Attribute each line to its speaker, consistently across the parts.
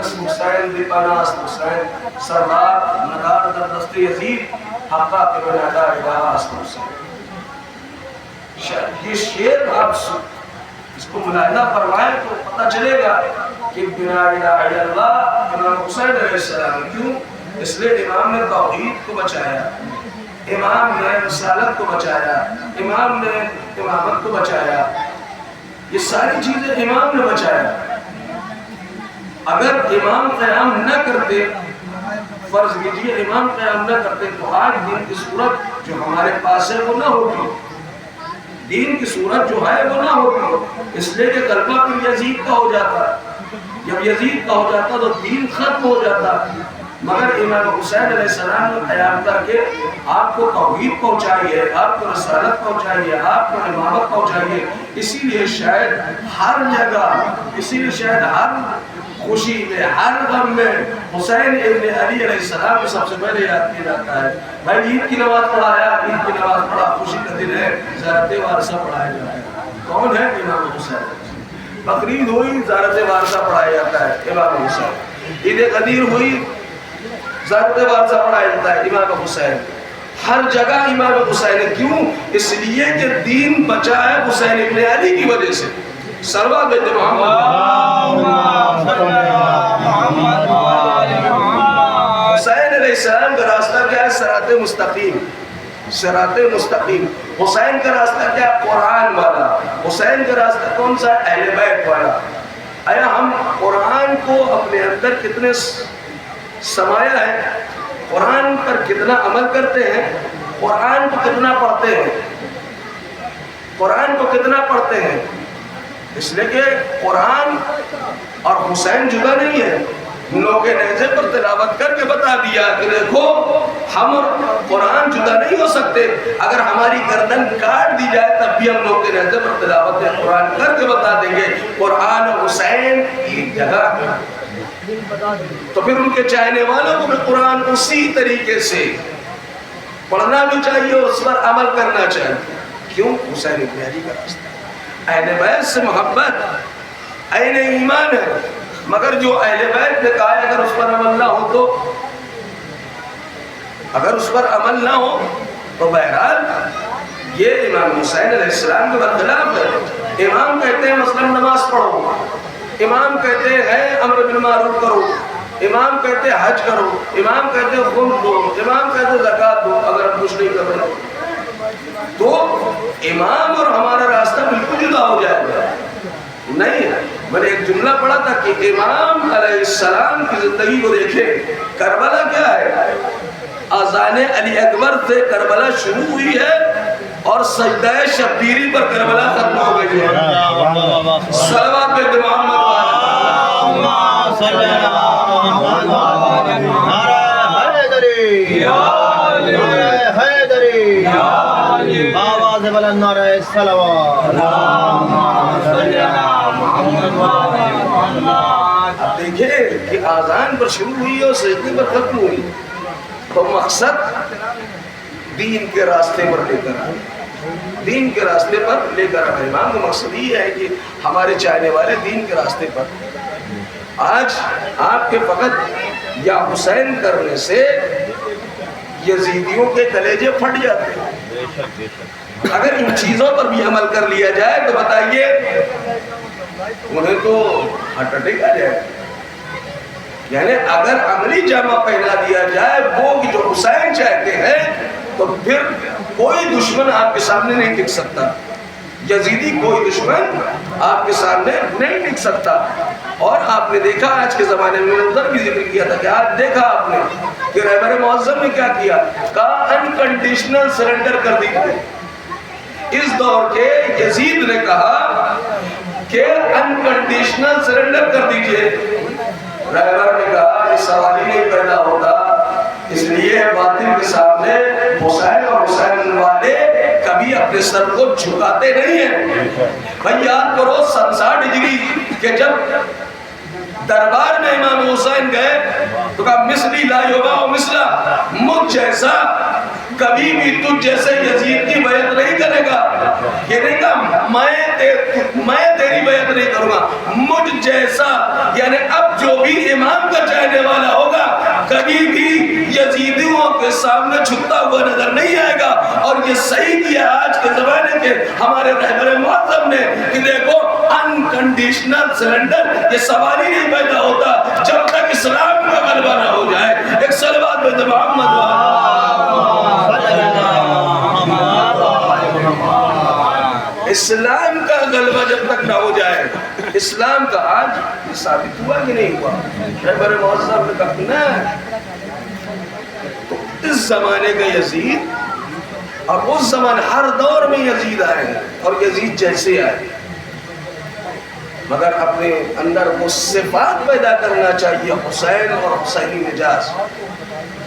Speaker 1: نسل حسین دی پناہ است حسین سردار ندار در دست یزید حقا کہ بنا لا الہ است حسین. یہ شعر آپ اس کو ملاحظہ فرمائیں تو پتہ چلے گا کہ بنا الہ الا اللہ امام حسین علیہ السلام. کیوں؟ اس لیے امام نے توحید کو بچایا، امام نے رسالت کو بچایا، امام نے امامت کو بچایا، یہ ساری چیزیں امام نے بچایا. اگر امام قیام نہ کرتے، فرض کیجئے امام قیام نہ کرتے تو آج دین کی صورت جو ہمارے پاس ہے وہ نہ ہوتی، دین کی صورت جو ہے وہ نہ ہوتی. اس لیے کہ غلبہ پھر یزید کا ہو جاتا، جب یزید کا ہو جاتا تو دین ختم ہو جاتا. مگر امام حسین علیہ السلام نے قیام کر کے آپ کو توحید پہنچائی ہے، آپ کو رسالت پہنچائی ہے، آپ کو امامت پہنچائی ہے. اسی لیے شاید ہر جگہ، اسی لیے شاید ہر خوشی میں، ہر غم میں حسین ابن علی علیہ السلام کو سب سے پہلے یاد کیا جاتا ہے. بھائی عید کی نماز پڑھایا، عید کی نماز پڑھا، خوشی کا دن ہے، زیارت وارثہ پڑھایا جاتا ہے. کون ہے؟ امام حسین. بقرعید ہوئی، زیارت وارثہ پڑھایا جاتا ہے، امام حسین. عید غدیر ہوئی، زیارت وارثہ پڑھایا جاتا ہے، امام حسین. ہر جگہ امام حسین ہے. کیوں؟ اس لیے کہ دین بچا ہے حسین ابن علی کی وجہ سے. سلوات بیت محمد. حسین علیہ السلام کا راستہ کیا ہے؟ صراط مستقیم، صراط مستقیم. حسین کا راستہ کیا ہے؟ قرآن والا. حسین کا راستہ کون سا؟ اہل بیت والا. آیا ہم قرآن کو اپنے اندر کتنے سمایا ہے، قرآن پر کتنا عمل کرتے ہیں، قرآن کو کتنا پڑھتے ہیں، قرآن کو کتنا پڑھتے ہیں. اس لیے کہ قرآن اور حسین جدا نہیں ہے. لوگ نیزے پر تلاوت کر کے بتا دیا کہ دیکھو ہم اور قرآن جدا نہیں ہو سکتے. اگر ہماری گردن کاٹ دی جائے تب بھی ہم لوگ کے نیزے پر تلاوت قرآن کر کے بتا دیں گے قرآن اور حسین ایک جگہ. تو پھر ان کے چاہنے والوں کو بھی قرآن اسی طریقے سے پڑھنا بھی چاہیے اور اس پر عمل کرنا چاہیے. کیوں؟ حسین ابن علی کا راستہ. اہل بیت سے محبت عین ایمان ہے. مگر جو اہل بیت نے کہا ہے اگر اس پر عمل نہ ہو تو، اگر اس پر عمل نہ ہو تو بہرحال یہ امام حسین علیہ السلام کے برخلاف ہے. امام کہتے ہیں مثلا نماز پڑھو، امام کہتے ہیں امر بالمعروف کرو، امام کہتے ہیں حج کرو، امام کہتے ہیں خون دو، امام کہتے ہیں زکوٰۃ دو. اگر ہم کچھ نہیں کر رہے تو امام اور ہمارا راستہ بالکل جدا ہو جائے گا. نہیں، میں نے ایک جملہ پڑھا تھا کہ امام علیہ السلام کی زندگی کو دیکھیں. کربلا کیا ہے؟ اذان علی اکبر سے کربلا شروع ہوئی ہے اور سجدہ شبیری پر کربلا ختم ہو گئی ہے. صلوات بیت محمد. اب دیکھیں کہ آذان پر شروع ہوئی اور سجدے پر ختم ہوئی تو مقصد دین کے راستے پر لے کر آئے، دین کے راستے پر لے کر آئے. امام کا مقصد یہ ہے کہ ہمارے چاہنے والے دین کے راستے پر. آج آپ کے فقط یا حسین کرنے سے یزیدیوں کے کلیجے پھٹ جاتے ہیں. اگر ان چیزوں پر بھی عمل کر لیا جائے تو بتائیے انہیں تو ہارٹ اٹیک آ جائے. یعنی اگر عملی جامہ پہنا دیا جائے وہ کہ جو حسین چاہتے ہیں تو پھر کوئی دشمن آپ کے سامنے نہیں ٹک سکتا. یزیدی کوئی دشمن آپ کے سامنے نہیں ٹک سکتا. اور آپ نے دیکھا آج کے زمانے میں ادھر بھی ذکر کیا تھا کہ آج دیکھا آپ نے کہ رہبر معظم نے کیا کیا، کہا انکنڈیشنل سرنڈر کر دیجیے. اس دور کے یزید نے کہا کہ انکنڈیشنل سرنڈر کر دیجیے. رہبر نے کہا یہ سوال ہی نہیں پیدا ہوتا. اس لیے باطل کے سامنے حسین اور حسین والے کبھی اپنے سر کو جھکاتے نہیں ہیں. بھائی یاد کرو 67 ڈگری کہ جب دربار میں امام حسین گئے تو کہا مثلی لا یباع مثلا، مجھ جیسا کبھی بھی تجھ جیسے یزید کی بیعت نہیں کرے گا. یہ نہیں کہا میں تیری بیعت نہیں کروں گا، مجھ جیسا، یعنی اب جو بھی امام کا چاہنے والا ہوگا کبھی بھی یزیدیوں کے سامنے جھکتا ہوا نظر نہیں آئے گا. اور یہ صحیح کیا آج کے زمانے کے ہمارے رہبر معظم نے کہ دیکھو انکنڈیشنل سرنڈر یہ سوال ہی نہیں پیدا ہوتا جب تک اسلام کا غلبہ نہ ہو جائے. ایک صلوات پہ محمد اسلام کا غلبہ جب تک نہ ہو جائے. اسلام کا آج یہ ثابت ہوا کہ نہیں ہوا؟ رہبر معظم نے کہا نا تو اس زمانے کا یزید اور اس زمانے ہر دور میں یزید آئے اور یزید جیسے آئے، مگر اپنے اندر وہ صفات پیدا کرنا چاہیے حسین اور حسینی مجاز.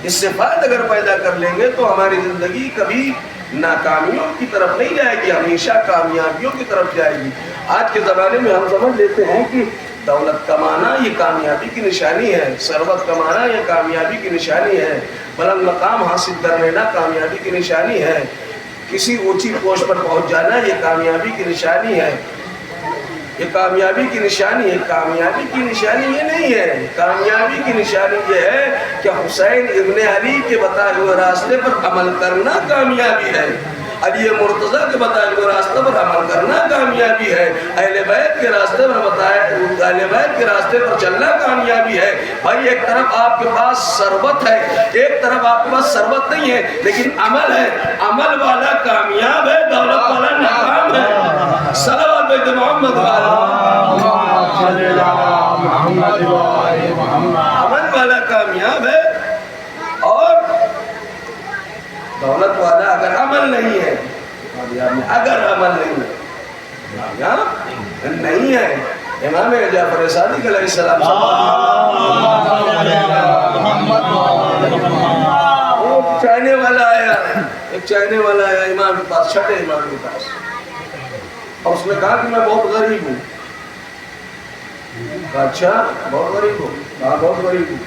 Speaker 1: یہ صفات اگر پیدا کر لیں گے تو ہماری زندگی کبھی ناکامیوں کی طرف نہیں جائے گی، ہمیشہ کامیابیوں کی طرف جائے گی. آج کے زمانے میں ہم سمجھ لیتے ہیں کہ دولت کمانا یہ کامیابی کی نشانی ہے، ثروت کمانا یہ کامیابی کی نشانی ہے، بلند مقام حاصل کر لینا کامیابی کی نشانی ہے، کسی اونچی پوسٹ پر پہنچ جانا یہ کامیابی کی نشانی ہے. یہ کامیابی کی نشانی ہے. کامیابی کی نشانی یہ نہیں ہے. کامیابی کی نشانی یہ ہے کہ حسین ابن علی کے بتائے ہوئے راستے پر عمل کرنا کامیابی ہے، علی مرتضیٰ کے بتائے ہوئے راستے پر عمل کرنا کامیابی ہے، اہل بیت کے راستے پر اہل بیت کے راستے پر چلنا کامیابی ہے. بھائی ایک طرف آپ کے پاس ثروت ہے، ایک طرف آپ کے پاس ثروت نہیں ہے لیکن عمل ہے. عمل والا کامیاب ہے، دولت والا ناکام ہے. صلوات بیت محمد عمل والا کامیاب ہے اور دولت والا اگر عمل نہیں ہے، اگر عمل نہیں ہے نہیں ہے. امام جعفر صادق علیہ السلام ایک چاہنے والا آیا امام کے پاس، چھٹے امام کے پاس، اور اس نے کہا کہ میں بہت غریب ہوں. کہا اچھا بہت غریب ہوں؟ کہا بہت غریب ہوں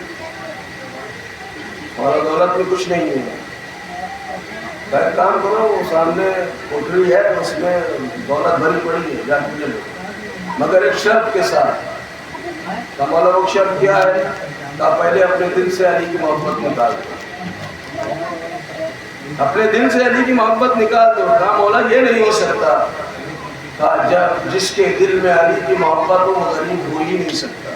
Speaker 1: اور دولت میں کچھ نہیں ہے. ایک کام کرو، وہ سامنے کوٹری ہے اس میں دولت بھری پڑی ہے، جا کے لے لو، مگر ایک شرط کے ساتھ. مولا وہ شرط کیا ہے؟ کہ پہلے اپنے دل سے علی کی محبت نکال دو، اپنے دل سے علی کی محبت نکال دو. کہا مولا یہ نہیں ہو سکتا. کہا جب جس کے دل میں علی کی محبت ہو وہ غریب ہو ہی نہیں سکتا.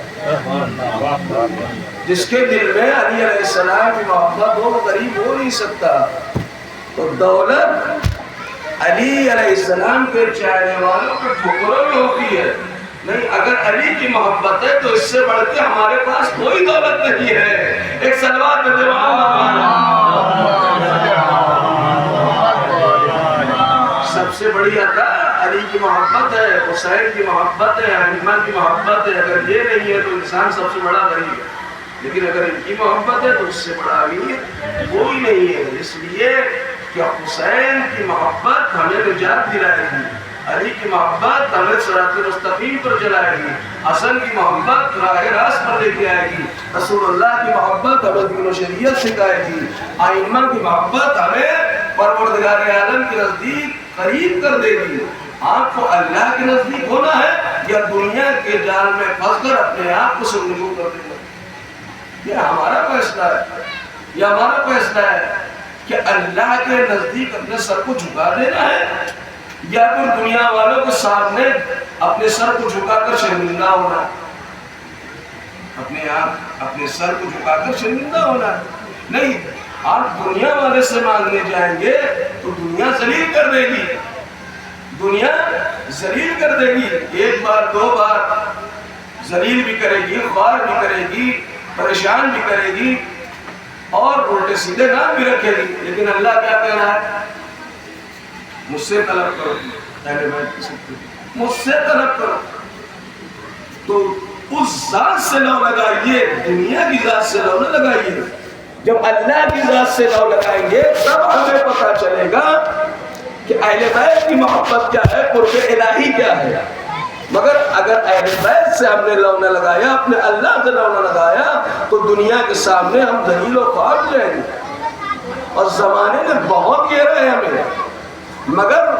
Speaker 1: جس کے دل میں علی علیہ السلام کی محبت ہو وہ غریب ہو نہیں سکتا. تو دولت علی علیہ السلام کے چاہنے والوں کے ٹھکروں میں ہوتی ہے. نہیں، اگر علی کی محبت ہے تو اس سے بڑھ کے ہمارے پاس کوئی دولت نہیں ہے. ایک صلوات میں سب سے بڑی عطا علی کی محبت ہے، حسین کی محبت ہے، ایمن کی محبت ہے. اگر یہ نہیں ہے تو انسان سب سے بڑا غریب ہے. لیکن اگر ان کی محبت ہے تو اس سے بڑا امیر کوئی نہیں ہے. اس لیے کہ حسین کی محبت ہمیں نجات دلائے گی، علی کی محبت ہمیں صراط مستقیم پر چلائے گی، حسن کی محبت راہ راست پر لے کے آئے گی، رسول اللہ کی محبت ہمیں دین و شریعت سکھائے گی، ائمہ کی محبت ہمیں پروردگار عالم کے نزدیک قریب کر دے گی. آپ کو اللہ کے نزدیک ہونا ہے یا دنیا کے جال میں پھنس کر اپنے آپ کو سرنگوں کر دینا؟ یہ ہمارا فیصلہ ہے، یہ ہمارا فیصلہ ہے کہ اللہ کے نزدیک اپنے سر کو جھکا دینا ہے یا پھر دنیا والوں کے سامنے اپنے سر کو جھکا کر شرمندہ ہونا ہے. اپنے سر کو جھکا کر شرمندہ ہونا ہے. نہیں، آپ دنیا والے سے مانگنے جائیں گے تو دنیا ذلیل کر دے گی، دنیا ذلیل کر دے گی. ایک بار دو بار ذلیل بھی کرے گی، خوار بھی کرے گی، پریشان بھی کرے گی اور الٹے سیدھے نام بھی رکھے گی. لیکن اللہ کیا کہہ رہا ہے؟ مجھ سے طلب کرو، مجھ سے طلب کرو. تو اس ذات سے لو لگائیے، دنیا کی ذات سے لو نہ لگائیے. جب اللہ کی ذات سے لو لگائیں گے تب ہمیں پتا چلے گا کہ اہل بیت کی محبت کیا ہے، قرب الہی کیا ہے. مگر اگر اہل بیت سے ہم نے لو نہ لگایا، اپنے اللہ سے لو نہ لگایا تو دنیا کے سامنے ہم ذلیل و خوار ہو جائیں گے. اور زمانے نے بہت گھیرا ہے ہمیں، مگر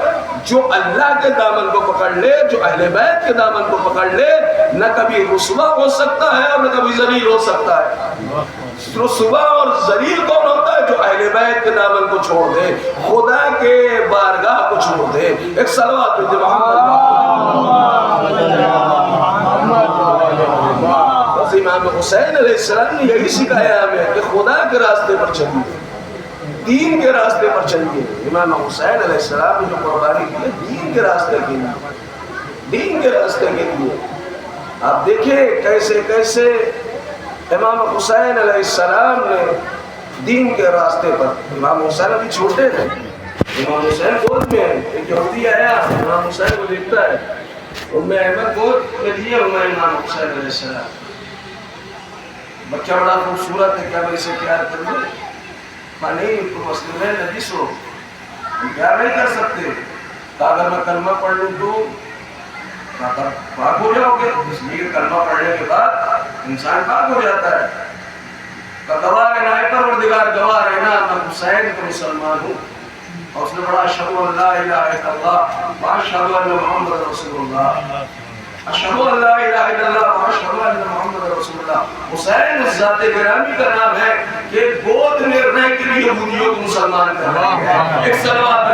Speaker 1: جو اللہ کے دامن کو پکڑ لے، جو اہل بیت کے دامن کو پکڑ لے، نہ کبھی رسوا ہو سکتا ہے اور نہ کبھی ذلیل ہو سکتا ہے. رسوا اور ذلیل کون ہوتا ہے؟ جو اہل بیت کے دامن کو چھوڑ دے، خدا کے بارگاہ کو چھوڑ دے. ایک صلوات پہ امام حسین علیہ السلام نے یہی سکھایا ہمیں کہ خدا کے راستے پر چلیے، دین کے راستے پر چلیے. امام حسین علیہ السلام نے جو قربانی کی دین کے راستے کے لیے، دین کے راستے کے لیے. آپ دیکھیں کیسے کیسے امام حسین علیہ السلام نے دین کے راستے پر. امام حسین ابھی چھوٹے تھے، امام حسین گود میں ہے. ایک یہودی آیا امام حسین کو دیکھتا ہے، احمد گود میں لیے امام حسین علیہ السلام. بچہ بڑا خوبصورت ہے، کیا میں اسے پیار کر دوں؟ نہیں، تو مسلم ہے، نجس ہو، ہم پیار نہیں کر سکتے. کہا اگر میں کلمہ پڑھ لوں تو پاک ہو جاؤ گے؟ اس لیے کلمہ پڑھنے کے بعد انسان پاک ہو جاتا ہے. گواہ رہنا ہے، پروردگار گواہ رہنا میں حسین کا مسلمان ہوں. اور اس نے بڑا اشہد ان لا الہ الا اللہ واشہد ان محمد رسول اللہ، اشہد ان لا الہ الا اللہ واشہد ان محمد رسول اللہ. حسین اس ذات گرامی کا نام ہے کہ گود میں رہنے کے لیے یہودیوں کو مسلمان کرنا ہے. ایک صلوات